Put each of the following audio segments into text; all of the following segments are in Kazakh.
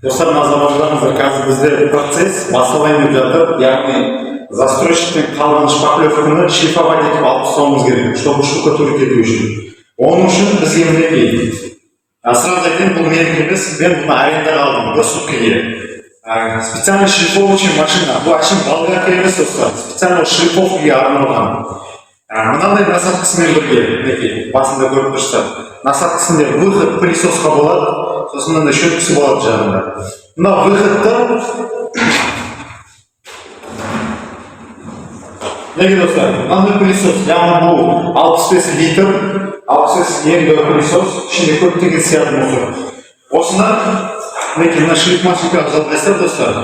Достар, назарларыңыздар, қазір бізде процесс басталайын деп жатыр. Яғни застройщиктен қалған шпаклевканы шлифовать етіп алып тастауымыз керек, чтобы штукатурить ету үшін. Оның үшін бізге мінекей. Сразу айтайын, бұл менікі емес, мен бұны арендаға алдым, бір суткаға. Специально шлифовочный машина. Бұл әшейін болгарка емес, достар. Специально шлифовкаға арналған. Мынандай насадкасымен бірге, мінекей, басында көріп тұрсыздар. Насадкасында выход пылесосқа болады. Сосын мынандай щеткасы болады жағында. Мына выходты неге достар? Мынандай пылесос, яғни бұл 65 литр, 65 ендігі пылесос, ішінде көптеген сияқты мусор. Осыны мінекей мына шлиф машинкаға жалғайсыздар, достар.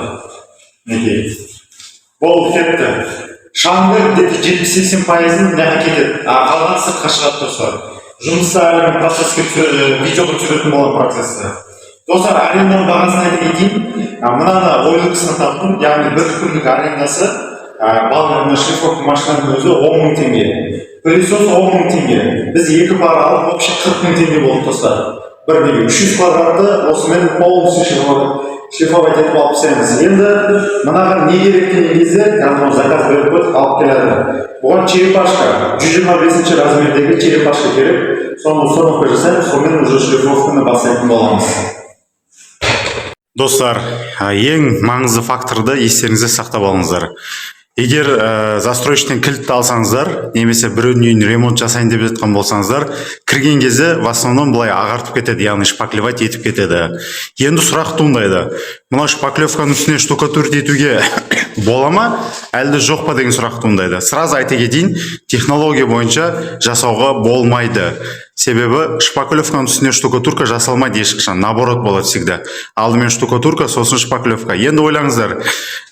Мінекей. Бұл кетті. Шаңғы где-то 70-80%-ын мына кетеді, қалған сыртқа шығады, достар. Жұмыста әлі процесске видеоға түсіретін болған процессті. Достар, аренданың бағасын айта кетейін. Мынаны ойлықысына таптым, яғни бір күндік арендасы балғарына шлифовка машинаның өзі 10 000 теңге. Пылесос 10 000 теңге. Біз 2 пара алып, вообще 40 000 теңге болды, достар. Бір неге 300 квадратты осымен полностью шлифовать етіп алып тастаймыз. Енді мынаған не керек деген кезде, қазір заказ беріп қойдық, алып келеді. Бұған черепашка, 125 размердегі черепашка керек. Соны установка жасаймыз, сонымен уже шлифовканы бастайтын боламыз. Достар, ең маңызды факторды естеріңізде сақтап алыңыздар. Егер застройщиктен кілтті алсаңыздар, немесе біреудің үйін ремонт жасайын деп жатқан болсаңыздар, кірген кезде в основном былай ағартып кетеді, яғни шпаклевать етіп кетеді. Енді сұрақ туындайды. Мына шпаклевканың үстіне штукатурить етуге бола ма, әлде жоқ па деген сұрақ туындайды. Сразу айта кетейін, технология бойынша жасауға болмайды. Себебі шпаклевканың үстіне штукатурка жасалмайды ешқашан, наоборот болады всегда. Алдымен штукатурка, сосын шпаклевка. Енді ойлаңыздар,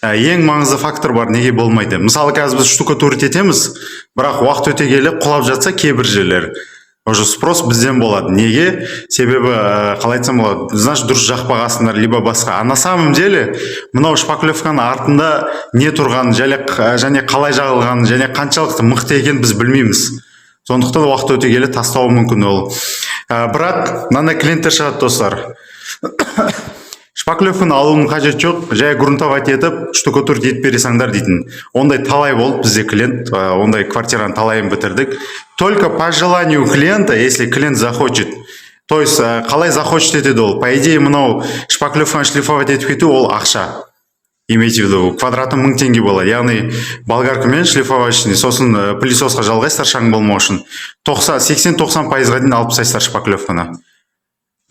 ең маңызды фактор бар, неге болмайды. Мысалы, қазір біз штукатурить етеміз, бірақ уақыт өте келе құлап жатса кейбір жерлер. Уже спрос бізден болады. Неге? Себебі, қалай айтсам болады, значит, дұрыс жақпағасыңдар, либо басқа. А на самом деле, мынау шпаклевканың артында не тұрған, және қалай жағылған, және қаншалықты мықты екен біз білмейміз. Сондықтан уақыт өте келе тастауы мүмкін ол. Бірақ мынандай клиенттер шығады, достар. Шпаклевканы алуының қажет жоқ, жай грунтовать етіп, штукатурить етіп бересіңдер дейтін. Ондай талай болды бізде клиент, ондай квартираны талайын бітірдік. Только по желанию клиента, если клиент захочет, то есть қалай захочет етеді ол. По идее, мынау шпаклевканы шлифовать етіп кету ол ақша. Имейте в виду, квадраты 1000 теңге болады. Яғни болгаркамен шлифовочный, сосын пылесосқа жалғайсыздар шаң болмау үшін. 80-90%-ға дейін алып тастайсыздар шпаклевканы.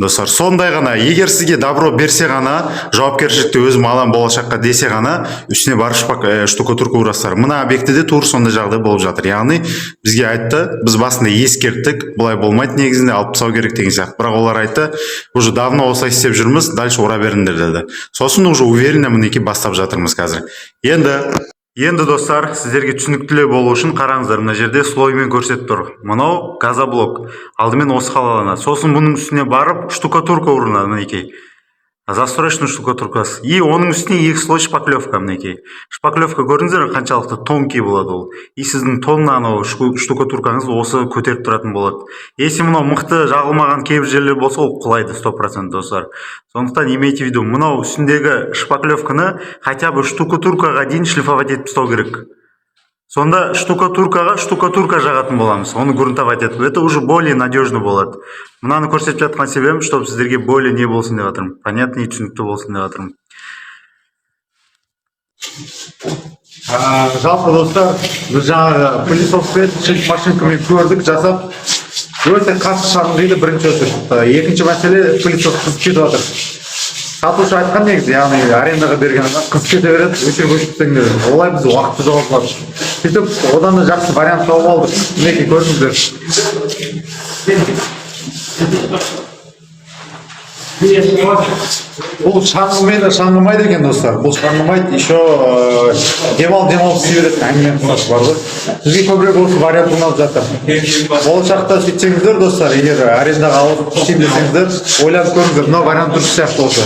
Достар, сондай ғана, егер сізге добро берсе ғана, жауапкершілікті өзім алам болашаққа десе ғана, үстіне барып штукатурка ұрастар. Мына объектіде тур сондай жағдай болып жатыр. Яғни бізге айтты, біз басында ескерттік, бұлай болмайды негізінде алып тастау керек деген сияқты. Бірақ олар айтты, уже давно осылай істеп жүрміз, дальше ұра беріңдер деді. Сосын уже уверенно мінекей бастап жатырмыз қазір. Енді достар, сіздерге түсініктілеу болу үшін қараңыздар, мына жерде слоймен көрсетіп тұр. Мынау газоблок. Алдымен осы қалаланады. Сосын бұның үстіне барып штукатурка ұрынады, мінекей. Застройщный штукатуркасы. И оның үстіне екі слой шпаклевка, мінекей. Шпаклевка көрдіңіздер, қаншалықты тонкий болады ол. И сіздің тонна анау штукатуркаңыз осы көтеріп тұратын болады. Если мынау мықты жағылмаған кейбір жерлер болса, ол құлайды 100% достар. Сондықтан имейте в виду, мынау үстіндегі шпаклевканы хотя бы штукатуркаға дейін шлифовать етіп тастау керек. Сонда штукатурка жағатын боламыз. Оны грунтовать етіп. Это уже более надежно болады. Мынаны көрсетіп жатқан себебім, чтобы сіздерге более не болсын деп жатырмын. Понятный и түсінікті болсын деп жатырмын. Жалпы достар, біз жаңағы пылесоспен шлиф машинкамен көрдік, жасап, өте қатты шағындайды бірінші өтір. Екінші мәселе пылесос қызып кетіп жатыр. Сатушы айтқан негізі, яғни арендаға берген қыз кете береді, өшір көшірсеңдер. Олай біз уақытты жоғалтылады. Сөйтіп, одан да жақсы вариант тауып алдық. Мінекей көрдіңіздер. Бұл шаңғымайды екен, достар. Бұл шаңғымайды, еще демалып сүйереді. Әңгімен құнасы бар ғой. Сізге көбірек осы вариант ұнап жатыр. Болашақта сөйтсеңіздер, достар, егер арендаға алып істейін десеңіздер, ойланып көріңіздер, мына вариант дұрыс сияқты болса.